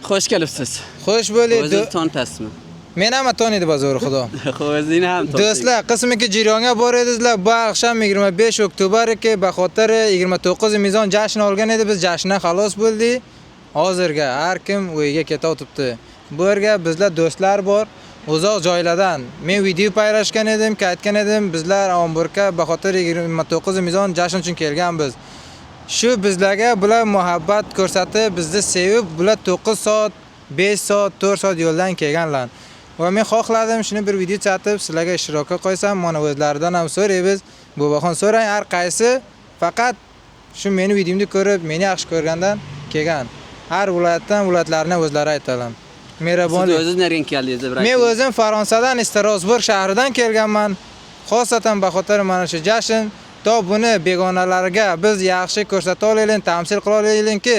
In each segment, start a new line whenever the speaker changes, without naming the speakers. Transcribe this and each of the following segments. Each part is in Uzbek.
Xo'sh kelibsiz.
Xush bo'ling.
O'zingiz tanitasizmi?
Men ham taniydi bozor xudo.
Xo'sh, o'zingizni ham taniting.
Do'stlar, qismiki jironga bor edingizlar. Bu oqshom 25 oktyabrga baxotir 29 mezon jashn olgan edi. Biz jashundan xalos bo'ldik. Hozirga har kim uyiga keta o'tibdi. Bu yerga bizlar do'stlar bor. Uzoq joylardan. Men video paylaşgan edim, aytgan edim, bizlar Amburga baxotir 29 mezon jashn uchun kelganmiz. Shu bizlarga bular muhabbat ko'rsatib, bizni sevib, bular 9 soat, 5 soat, 4 soat yo'ldan kelganlar. Va men xohladim shuni bir video chatib, sizlarga ishtirokka qo'ysam, mana o'zlaridan ham so'raymiz. Boboxon so'rang, har qaysi faqat shu meni videomni ko'rib, meni yaxshi ko'rgandan kelgan. Har viloyatdan viloyatlarni o'zlari aytaman. Mehribonlik.
Siz o'zingiz nerdan keldingiz deb
Men o'zim Fransiyadan Strasburg shahridan kelganman. Xosatan baxotir mana shu jashn to buni begonalarga biz yaxshi ko'rsata olaylik, tamsil qila olaylikki,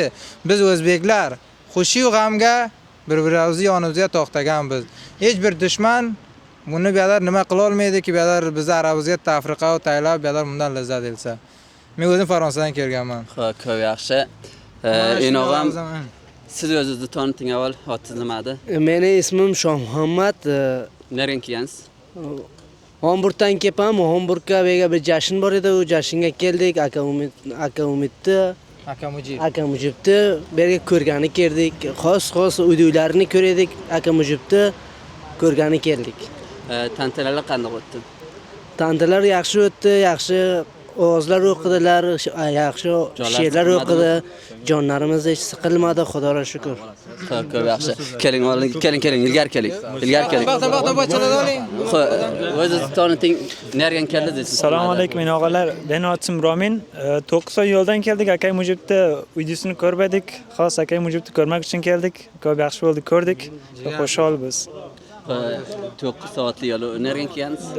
biz o'zbeklar xushi g'amga bir-birimizni yonimizga to'xtaganmiz. Hech bir dushman buni beadar nima qila olmaydiki, beadar bizni arabimizga tafriqa va taylab beadar bundan lazzat elsa. Men o'zim Fransiyadan kelganman.
Xo'p, ko'p yaxshi. Enog'am siz o'zingizni taniting avval, otingiz nima edi?
Meni ismim Shohmuhammad.
Nerdan kelgansiz?
Hamburgdan kelpam. Hamburgga bir jashn bor edi, u jashnga keldik. Aka Umidni, Aka Mujibni berga ko'rgani keldik. Xos uylarni ko'rdik. Aka Mujibni ko'rgani keldik.
Tantanalar qanday o'tdi?
Tantalar yaxshi o'tdi, yaxshi ovozlar o'qidilar, yaxshi she'rlar o'qidi. Jonlarimiz hech siqilmadi, Xudoga shukr.
Xo'p, ko'p yaxshi. Keling, ilgari keling.
Vaqtdan bachalada oling.
Xo'p, o'zingizni taniting, nerdan keldingiz?
Assalomu alaykum og'alar. Men otsim Romin. 9 oy yo'ldan keldik. Akay Mujibni videosini ko'rmadik. Xos Akay Mujibni ko'rmak uchun keldik. Ko'p yaxshi bo'ldi, ko'rdik. Xushol-biz.
9 soatli yo'l. Nerdan kelgansiz?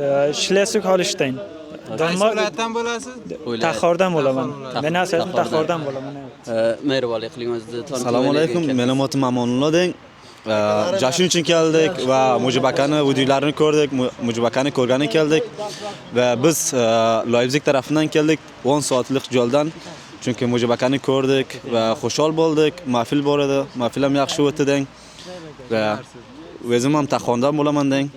Schleswig-Holstein.
Viloyatdan bo'lasiz?
Taxordan bo'laman. Men asosan Taxordan bo'laman.
Mehribonlik qiling o'zingizni taniting.
Assalomu alaykum. Mening otim Amonullo deng. Jashn uchun keldik va Mujibakani videolarini ko'rdik. Mujibakani ko'rgani keldik va biz Leipzig tarafidan keldik 10 soatlik yo'ldan. Chunki Mujibakani ko'rdik va xushol bo'ldik. Mahfil bor edi. Mahfil ham yaxshi o'tdi deng. Va o'zim ham Taxordan bo'laman deng.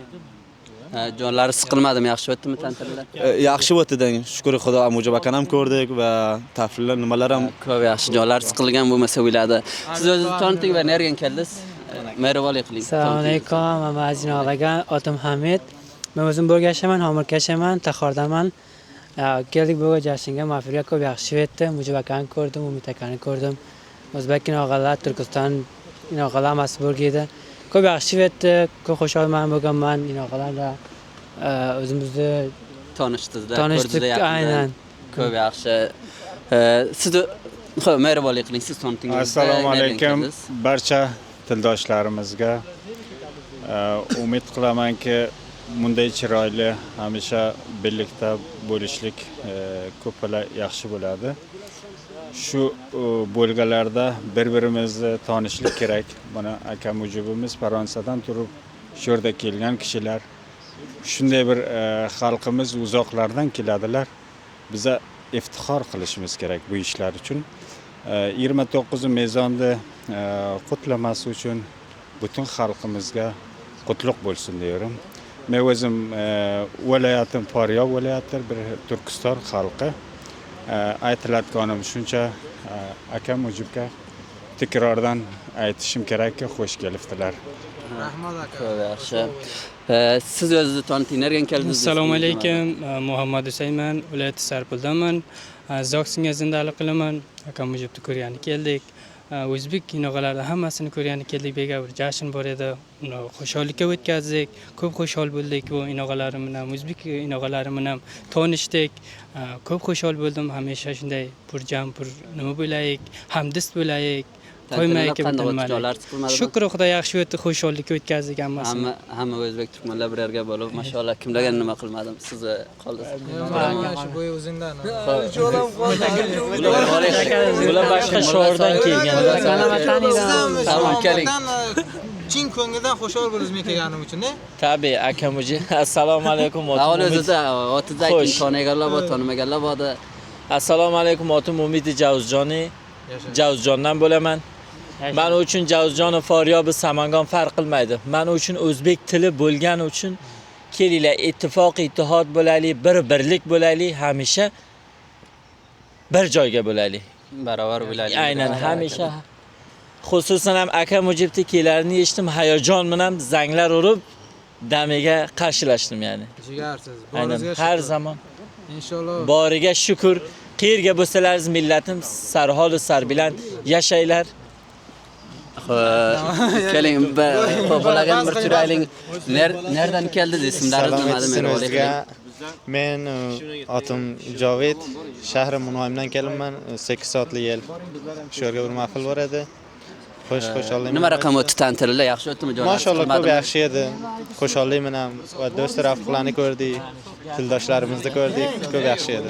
Jonlari siqilmadimi? Yaxshi o'tdimi tantanalar?
Yaxshi o'tdi deng. Shukr Xudo, Mujibakani ham ko'rdik va tafsillar nimalar ham
ko'p yaxshi. Jonlari siqilgan bo'lmasa o'yladi. Siz o'zingizni taniting va nerdan keldingiz? Mehribonlik qiling.
Assalomu alaykum. Men Azin og'agan otim Hamid. Men o'zim Bo'rga yashayman, Hamurga yashayman, Taxordaman. Keldik Bo'rga jashnga, mahfilga ko'p yaxshi o'tdi. Mujibakani ko'rdim, Umid akani ko'rdim. O'zbek og'alar, Turkiston og'alar hammasi Bo'rga edi. Ko'p yaxshi o'tdi, ko'p xusholman bo'lganman. Og'alarga o'zimizni
tanishdik,
aynan.
Ko'p yaxshi. Siz xo'p, mehribonlik qiling, siz taniting.
Assalomu alaykum barcha tildoshlarimizga. Umid qilamanki, bunday chiroyli hamisha birlikda bo'lishlik ko'plar yaxshi bo'ladi. Shu bo'lgalarda bir-birimizni tanishlik kerak. Mana aka Mujibimiz Fransiyadan turib shu yerda kelgan kishilar. Shunday bir xalqimiz uzoqlardan keladilar. Biza iftixor qilishimiz kerak bu ishlar uchun. 29 mezonni qutlaması uchun butun xalqimizga qutlug' bo'lsin deyman. Men o'zim viloyatim Faryoq viloyati bir Turkiston xalqi. Aytiladiganim shuncha aka Mujibga takrordan aytishim kerakki, xush kelibdilar.
Rahmat aka.
Ko'p yaxshi. Siz o'zingizni taniting, nerdan keldingiz?
Assalomu alaykum. Muhammad Husayman, viloyat Sarpuldanman. Zoqsinga zindalik qilaman. Aka Mujibni ko'rgani keldik. O'zbek kinolarida hammasini ko'rgani keldik. Bega bir jashn bor edi. Uni xushallikka o'tkazdik. Ko'p xushol bo'ldik. Bu inoqalarim bilan, o'zbek inoqalarim bilan tanishdik. Ko'p xushol bo'ldim. Hamisha shunday purjam, nima bo'laylik, hamdist bo'laylik. Qo'ymayki bitilmadi. Shukr Xudo yaxshi o'tdi, xushallikka o'tkazdik hammasini.
Hamma o'zbek turkmanlar bir yerga bo'lib, mashallah, kimlarga nima qilmadim, sizni qoldingiz.
Shu bo'yi o'zingdan.
Bular boshqa shoirdan kelgan.
Tamam, keling.
Chin ko'ngildan xushol bo'lishim kelganim uchun-a?
Tabiiy, aka Mujib. Assalomu alaykum.
Avval o'zida otida taniganlar bor, tanimaganlar bor.
Assalomu alaykum, otim Umid Javuzjoni. Javuzjondan bo'laman.
Men uchun Javuzjon va Faryab Samangon farq qilmaydi. Men uchun o'zbek tili bo'lgani uchun kelinglar ittifoq, ittihod bo'laylik, birlik bo'laylik, hamisha bir joyga bo'laylik.
Barobar bo'laylik.
Aynan hamisha. Xususan ham aka Mujibni kelarini eshitdim, hayajon bilan zanglar urib damiga qarshilashdim yani.
Jigarsiz.
Aynan har zaman.
Inshaalloh.
Boriga shukr. Qayerga bo'lsalaringiz millatim sarholu sarbilan yashaylar.
Keling, qo'polagan bir turaylik. Nereden keldi ismlaringizni nimadan beri
Men atim Jovid, shahri Munoyimdan kelibman. 8 soatli yo'l. Shu yerga bir mahfil bor edi. Xo'sh-xo'shallik.
Nima raqam o'tdi tantirlar? Yaxshi o'tdimi joylar?
Mashallah, ko'p yaxshi edi. Xo'shallik bilan va do'st rafiqlarni ko'rdik, tildoshlarimizni ko'rdik. Ko'p yaxshi edi.